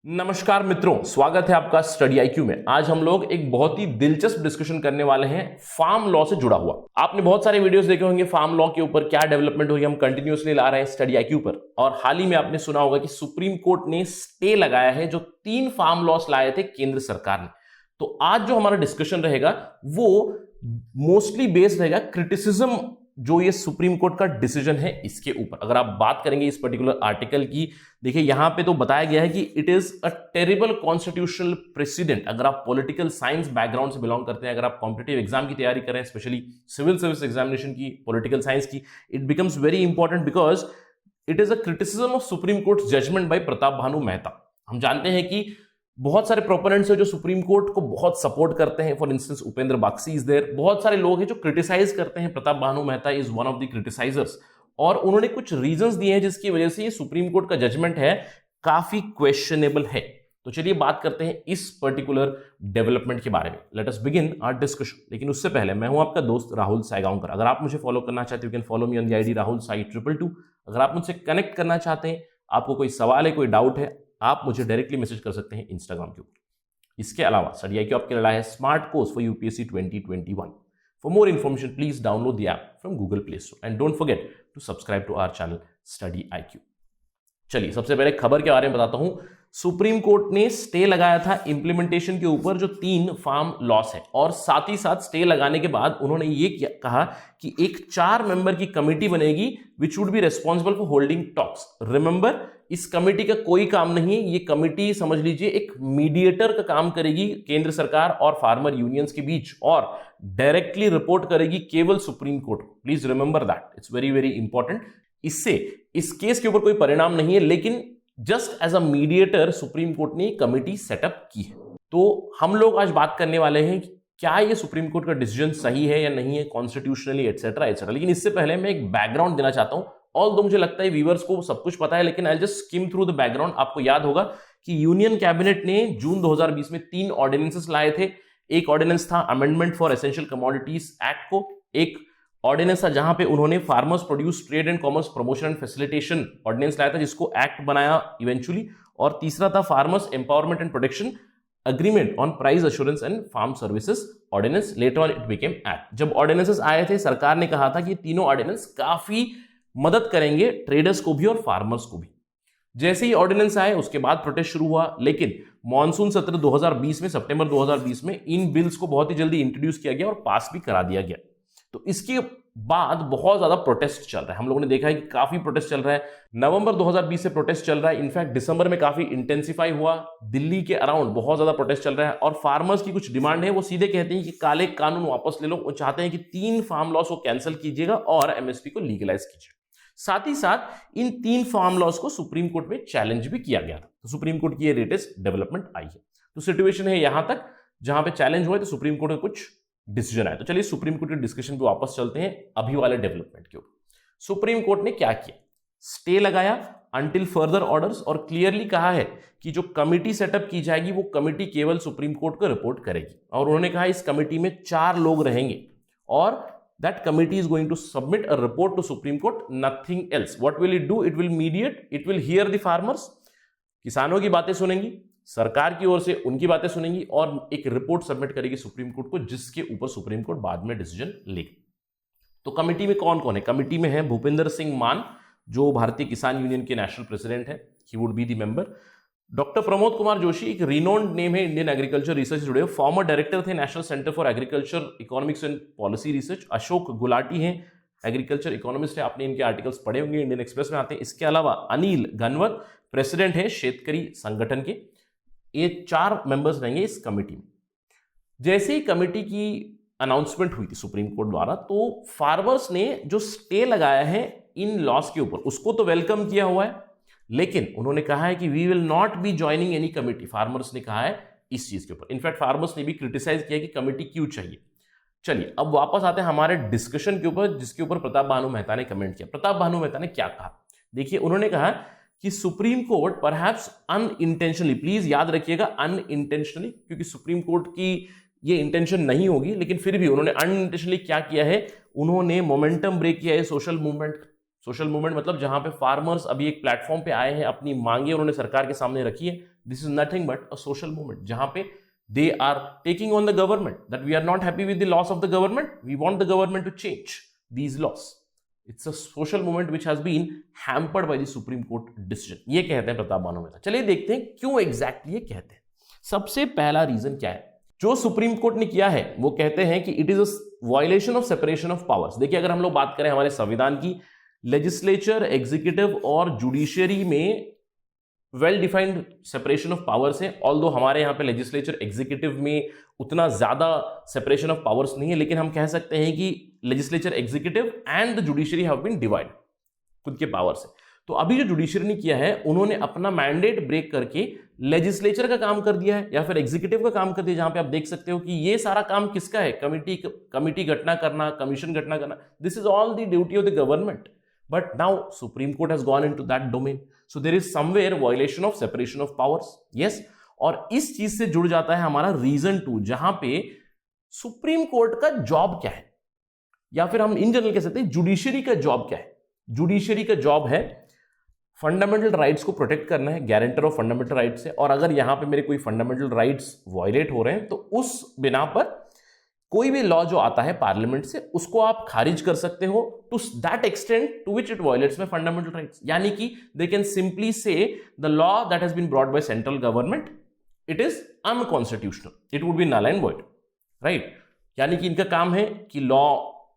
नमस्कार मित्रों, स्वागत है आपका स्टडी आईक्यू में। आज हम लोग एक बहुत ही दिलचस्प डिस्कशन करने वाले हैं फार्म लॉ से जुड़ा हुआ। आपने बहुत सारे वीडियोस देखे होंगे फार्म लॉ के ऊपर, क्या डेवलपमेंट हुई, हम कंटिन्यूअसली ला रहे हैं स्टडी आईक्यू पर। और हाल ही में आपने सुना होगा कि सुप्रीम कोर्ट ने स्टे लगाया है जो 3 फार्म लॉस लाए थे केंद्र सरकार ने। तो आज जो हमारा डिस्कशन रहेगा वो मोस्टली बेस्ड रहेगा क्रिटिसिज्म जो ये सुप्रीम कोर्ट का डिसीजन है इसके ऊपर। अगर आप बात करेंगे इस पर्टिकुलर आर्टिकल की, देखिए यहां पे तो बताया गया है कि it is a terrible constitutional president. अगर आप पॉलिटिकल साइंस बैकग्राउंड से बिलोंग करते हैं, अगर आप कॉम्पिटिटिव एग्जाम की तैयारी कर रहे हैं, स्पेशली सिविल सर्विस एग्जामिनेशन की, पॉलिटिकल साइंस की, it becomes very important because it is a criticism of supreme court judgement by Pratap Bhanu Mehta. हम जानते हैं कि बहुत सारे प्रोपोनेंट्स हैं जो सुप्रीम कोर्ट को बहुत सपोर्ट करते हैं। For instance Upendra Baxi is there. बहुत सारे लोग हैं जो क्रिटिसाइज करते हैं। Pratap Bhanu Mehta is one of the criticisers और उन्होंने कुछ रीजंस दिए हैं जिसकी वजह से ये सुप्रीम कोर्ट का जजमेंट है काफी क्वेश्चनेबल है। तो चलिए बात करते हैं इस पर्टिकुलर डेवलपमेंट के बारे में। Let us begin our discussion. लेकिन उससे पहले मैं हूं आपका दोस्त राहुल सायगांवकर। अगर आप मुझे फॉलो करना चाहते हो, you can follow me on the ID Rahul Sai 222। अगर आप मुझसे कनेक्ट करना चाहते हैं, आपको कोई सवाल है, कोई डाउट है, आप मुझे डायरेक्टली मैसेज कर सकते हैं इंस्टाग्राम के ऊपर। इसके अलावा स्टडी आईक्यू आपके लिए लाया है smart course for UPSC 2021। For more information please download the app from Google Play Store and don't forget to subscribe to our channel Study IQ. चलिए सबसे पहले खबर के बारे में बताता हूं। सुप्रीम कोर्ट ने स्टे लगाया था इंप्लीमेंटेशन के ऊपर जो 3 फार्म लॉस है, और साथ ही साथ स्टे लगाने के बाद उन्होंने ये कहा कि एक 4 मेंबर की कमेटी बनेगी which would be responsible for holding talks. Remember, इस कमेटी का कोई काम नहीं है। ये कमेटी समझ लीजिए एक मीडिएटर का काम करेगी केंद्र सरकार और फार्मर यूनियंस के बीच, और डायरेक्टली रिपोर्ट करेगी केवल supreme court. Please remember that, it's very very important. इससे इस केस के ऊपर कोई परिणाम नहीं है, लेकिन just as a mediator supreme court ने कमेटी सेटअप की है। तो हम लोग आज बात करने वाले हैं कि क्या ये सुप्रीम कोर्ट का डिसीजन सही है या नहीं है कॉन्स्टिट्यूशनली एटसेट्रा एटसेट्रा। लेकिन इससे पहले मैं एक बैकग्राउंड देना चाहता हूं। ऑल दो मुझे लगता है व्यूअर्स को सब कुछ पता है, लेकिन I just skim through the background. आपको याद होगा कि यूनियन कैबिनेट ने जून 2020 में 3 ऑर्डिनेंसेस लाए थे। एक ऑर्डिनेंस था amendment for essential commodities act को, एक ऑर्डिनेंस था जहां पे उन्होंने farmers produce trade and commerce promotion and facilitation ordinance लाया था जिसको एक्ट बनाया इवेंचुअली, और तीसरा था farmers empowerment and protection agreement on price assurance and farm services ordinance. Later on it became act. जब ऑर्डिनेंसेस आए थे, सरकार ने कहा था कि तीनों ऑर्डिनेंस काफी मदद करेंगे ट्रेडर्स को भी और फार्मर्स को भी। जैसे ही ऑर्डिनेंस आए उसके बाद प्रोटेस्ट शुरू हुआ, लेकिन मॉनसून सत्र 2020 में, सितंबर 2020 में इन बिल्स को बहुत ही जल्दी इंट्रोड्यूस किया गया और पास भी करा दिया गया। तो इसके बाद बहुत ज्यादा प्रोटेस्ट चल रहा है। हम लोगों ने देखा है कि काफी प्रोटेस्ट चल रहा है। नवंबर 2020 से प्रोटेस्ट चल रहा है। इनफैक्ट दिसंबर में काफी इंटेंसिफाई हुआ। दिल्ली के अराउंड बहुत ज्यादा प्रोटेस्ट चल रहा है, और फार्मर्स की कुछ डिमांड है। वो सीधे कहते हैं कि काले कानून वापस ले लो। वो चाहते हैं कि 3 फार्म लॉस को कैंसिल कीजिएगा और एमएसपी को लीगलाइज कीजिए। साथ ही साथ इन 3 फार्म लॉस को सुप्रीम कोर्ट में चैलेंज भी किया गया था। तो सुप्रीम कोर्ट की ये लेटेस्ट डेवलपमेंट आई है। तो सिचुएशन है यहां तक जहां पे चैलेंज हुए तो सुप्रीम कोर्ट का कुछ डिसीजन आया। तो चलिए सुप्रीम कोर्ट के डिस्कशन पे वापस चलते हैं अभी वाले डेवलपमेंट के ऊपर। सुप्रीम कोर्ट ने क्या किया? स्टे लगाया अंटिल फर्दर ऑर्डर्स, और क्लियरली कहा है कि जो कमिटी सेटअप की जाएगी वो कमिटी केवल सुप्रीम कोर्ट को रिपोर्ट करेगी। और उन्होंने कहा इस कमिटी में 4 लोग रहेंगे, और that committee is going to submit a report to Supreme Court, nothing else. What will it do? It will mediate, it will hear the farmers. किसानों की बातें सुनेंगी, सरकार की ओर से उनकी बातें सुनेंगी, और एक रिपोर्ट सबमिट करेगी सुप्रीम कोर्ट को, जिसके ऊपर सुप्रीम कोर्ट बाद में डिसीजन लेगी। तो कमिटी में कौन कौन है? कमिटी में है भूपिंदर सिंह मान, जो भारतीय किसान यूनियन के नेशनल प्रेसिडेंट है, he would be the member. Doctor Pramod Kumar Joshi, एक रिनोन्ड नेम है इंडियन एग्रीकल्चर रिसर्च से जुड़े, फॉर्मर डायरेक्टर थे national centre for agriculture economics and policy research. Ashok Gulati हैं, एग्रीकल्चर इकोनॉमिस्ट है, आपने इनके आर्टिकल्स पढ़े होंगे, इंडियन एक्सप्रेस में आते हैं। इसके अलावा अनिल घनवत, प्रेसिडेंट है शेतकरी संगठन के। ये 4 मेंबर्स रहेंगे इस कमेटी में। जैसे ही कमेटी की अनाउंसमेंट हुई थी सुप्रीम कोर्ट द्वारा, तो फार्मर्स ने जो स्टे लगाया है इन लॉस के ऊपर उसको तो वेलकम किया हुआ है, लेकिन उन्होंने कहा है कि we will not be joining any committee. Farmers ने कहा है इस चीज के ऊपर। इनफैक्ट फार्मर्स ने भी क्रिटिसाइज किया कि कमिटी क्यों चाहिए। चलिए अब वापस आते हैं हमारे डिस्कशन के ऊपर, जिसके ऊपर प्रताप भानु मेहता ने कमेंट किया। प्रताप भानु मेहता ने क्या कहा? देखिए, उन्होंने कहा कि supreme court perhaps unintentionally, please याद रखिएगा अनइंटेंशनली, क्योंकि सुप्रीम कोर्ट की ये इंटेंशन नहीं होगी, लेकिन फिर भी उन्होंने अनइंटेंशनली क्या किया है, उन्होंने मोमेंटम ब्रेक किया है सोशल मूवमेंट। सोशल मूवमेंट मतलब जहां पे फार्मर्स अभी एक प्लेटफॉर्म पे आए हैं, अपनी मांगे उन्होंने सरकार के सामने रखी है, this is nothing but a social movement जहां पे they are taking on the government that we are not happy with the laws of the government, we want the government to change these laws. It's a social movement which has been hampered by the supreme court decision. ये कहते हैं प्रताप बानो मेहता. चलिए देखते हैं क्यों exactly ये कहते हैं. सबसे पहला रीजन क्या है जो सुप्रीम कोर्ट ने किया है, वो कहते हैं कि it is a violation of separation of powers. देखिए अगर हम लोग बात करें हमारे संविधान की, लेजिस्लेचर, एग्जीक्यूटिव और जुडिशियरी में well defined separation of powers है. ऑल्दो हमारे यहाँ पे लेजिस्लेचर एग्जीक्यूटिव में उतना ज्यादा सेपरेशन ऑफ पावर्स नहीं है, लेकिन हम कह सकते हैं कि legislature, executive and the judiciary have been divide खुद के पावर से. तो अभी जो जुडिशियरी ने किया है, उन्होंने अपना मैंडेट ब्रेक करके लेजिस्लेचर का काम कर दिया है या फिर एग्जीक्यूटिव का काम कर दिया, जहां पे आप देख सकते हो कि ये सारा काम किसका है, कमिटी गठना करना, कमीशन गठना करना, this is all the duty of the government. But now supreme court has gone into that domain, so there is somewhere violation of separation of powers. Yes, और इस चीज से जुड़ जाता है हमारा रीजन 2, जहां पे सुप्रीम कोर्ट का जॉब क्या है, या फिर हम इन जनरल कह सकते हैं जुडिशियरी का जॉब क्या है. जुडिशियरी का जॉब है फंडामेंटल राइट्स को प्रोटेक्ट करना है, गारंटर ऑफ फंडामेंटल राइट्स है. और अगर यहां पे मेरे कोई फंडामेंटल राइट्स वायलेट हो रहे हैं तो उस बिना पर कोई भी लॉ जो आता है पार्लियामेंट से, उसको आप खारिज कर सकते हो to that extent to which it violates my fundamental rights. यानी कि they can simply say the law that has been brought by central government, it is unconstitutional, it would be null and void, right. यानी कि इनका काम है कि law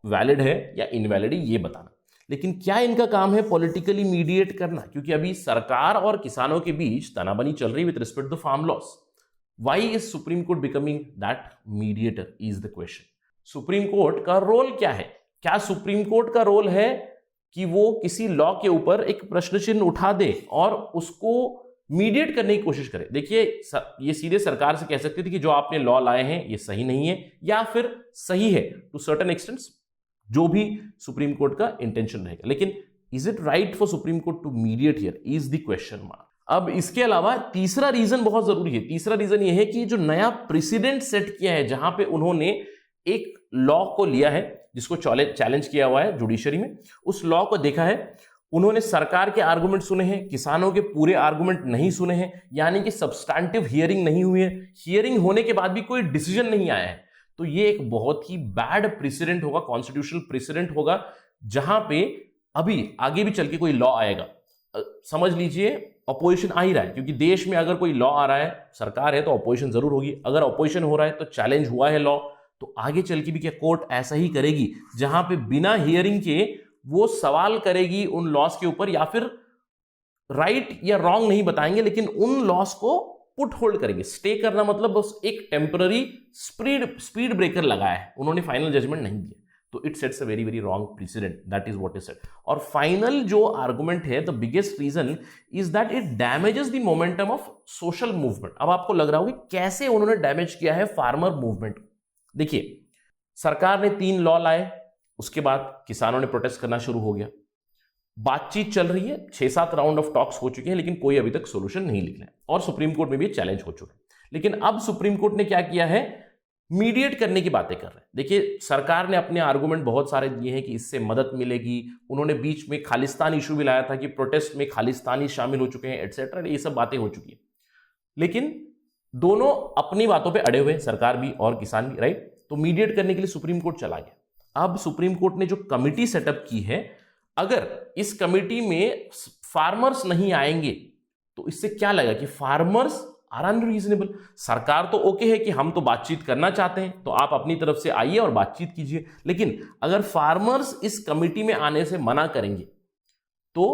valid है या इनवैलिड है ये बताना. लेकिन क्या इनका काम है पॉलिटिकली मीडिएट करना, क्योंकि अभी सरकार और किसानों के बीच तनाबनी चल रही with respect to farm laws. Why is supreme court becoming that mediator is the question. Supreme court का रोल क्या है? क्या सुप्रीम कोर्ट का रोल है कि वो किसी लॉ के ऊपर एक प्रश्न चिन्ह उठा दे और उसको मीडिएट करने की कोशिश करे? देखिए ये सीधे सरकार से कह सकती थी कि जो आपने लॉ लाए हैं ये सही नहीं है, या फिर सही है टू सर्टेन एक्सटेंट्स, जो भी सुप्रीम कोर्ट का इंटेंशन रहेगा. लेकिन is it right for supreme court to mediate here is the question mark. अब इसके अलावा तीसरा रीजन बहुत जरूरी है. तीसरा रीजन यह है कि जो नया प्रेसिडेंट सेट किया है, जहां पे उन्होंने एक लॉ को लिया है जिसको चैलेंज किया हुआ है जुडिशरी में, उस लॉ को देखा है, उन्होंने सरकार के आर्गुमेंट सुने हैं, किसानों के पूरे आर्गुमेंट नहीं सुने हैं, यानी कि सब्सटैंटिव हियरिंग नहीं हुई है, हियरिंग होने के बाद भी कोई डिसीजन नहीं आया है. तो ये एक बहुत ही बैड प्रेसिडेंट होगा, कॉन्स्टिट्यूशनल प्रेसिडेंट होगा, जहां पे अभी आगे भी चल के कोई लॉ आएगा. समझ लीजिए अपोजिशन आ ही रहा है, क्योंकि देश में अगर कोई लॉ आ रहा है, सरकार है तो अपोजिशन जरूर होगी. अगर अपोजिशन हो रहा है तो चैलेंज हुआ है लॉ, तो आगे चल के भी क्या कोर्ट ऐसा ही करेगी, जहां पे बिना हियरिंग के वो सवाल करेगी उन लॉस के ऊपर, या फिर राइट या रॉन्ग नहीं बताएंगे, लेकिन उन लॉस को पुट होल्ड करेंगे. स्टे करना मतलब बस एक टेम्पररी स्पीड ब्रेकर लगाया है, उन्होंने फाइनल जजमेंट नहीं दिया. तो it sets a very very wrong precedent, that is what is set. और फाइनल जो आर्गुमेंट है, the biggest reason is that it damages the momentum of social movement. अब आपको लग रहा होगा कैसे उन्होंने डैमेज किया है फार्मर मूवमेंट. देखिए सरकार ने 3 लॉ लाए, उसके बाद किसानों ने प्रोटेस्ट करना शुरू हो गया, बातचीत चल रही है, 6-7 राउंड ऑफ टॉक्स हो चुके हैं, लेकिन कोई अभी तक सोल्यूशन नहीं निकला है, और सुप्रीम कोर्ट में भी चैलेंज हो चुका है. लेकिन अब सुप्रीम कोर्ट ने क्या किया है, मीडिएट करने की बातें कर रहे हैं. देखिए सरकार ने अपने आर्गुमेंट बहुत सारे दिए हैं कि इससे मदद मिलेगी. उन्होंने बीच में खालिस्तान इशू भी लाया था कि प्रोटेस्ट में खालिस्तानी शामिल हो चुके हैं एटसेट्रा, ये सब बातें हो चुकी है. लेकिन दोनों अपनी बातों पे अड़े हुए हैं, सरकार भी और किसान भी, राइट. तो मीडिएट करने के लिए सुप्रीम कोर्ट चला गया. अब सुप्रीम कोर्ट ने जो कमिटी सेटअप की है, अगर इस कमिटी में फार्मर्स नहीं आएंगे तो इससे क्या लगा कि फार्मर्स आर अनरीजनेबल. सरकार तो ओके है कि हम तो बातचीत करना चाहते हैं, तो आप अपनी तरफ से आइए और बातचीत कीजिए, लेकिन अगर फार्मर्स इस कमिटी में आने से मना करेंगे तो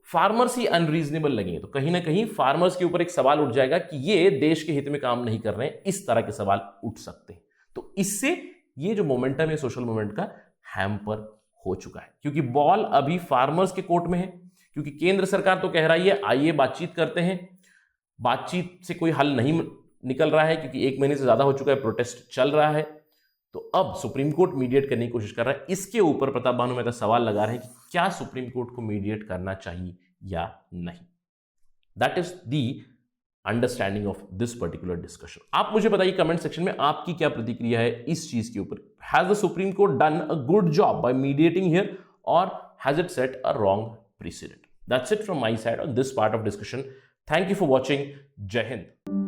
फार्मर्स ही अनरीजनेबल लगेंगे. तो कहीं ना कहीं फार्मर्स के ऊपर एक सवाल उठ जाएगा कि ये देश के हित में काम नहीं कर रहे हैं, इस तरह के सवाल उठ सकते हैं. तो इससे ये जो मोमेंटम है सोशल मूवमेंट का हैम्पर हो चुका है, क्योंकि बॉल अभी फार्मर्स के कोर्ट में है. क्योंकि केंद्र सरकार तो कह रही है आइए बातचीत करते हैं, बातचीत से कोई हल नहीं निकल रहा है, क्योंकि 1 महीने से ज्यादा हो चुका है, प्रोटेस्ट चल रहा है. तो अब सुप्रीम कोर्ट मीडिएट करने की कोशिश कर रहा है. इसके ऊपर प्रताप बानो मेहता सवाल लगा रहे हैं कि क्या सुप्रीम कोर्ट को मीडिएट करना चाहिए या नहीं. That is the understanding of this particular discussion. आप मुझे बताइए कमेंट सेक्शन में आपकी क्या प्रतिक्रिया है इस चीज के ऊपर. Has the supreme court done a good job by mediating here, और has it set a wrong precedent? That's it from my side on this part of discussion. Thank you for watching. जय हिंद।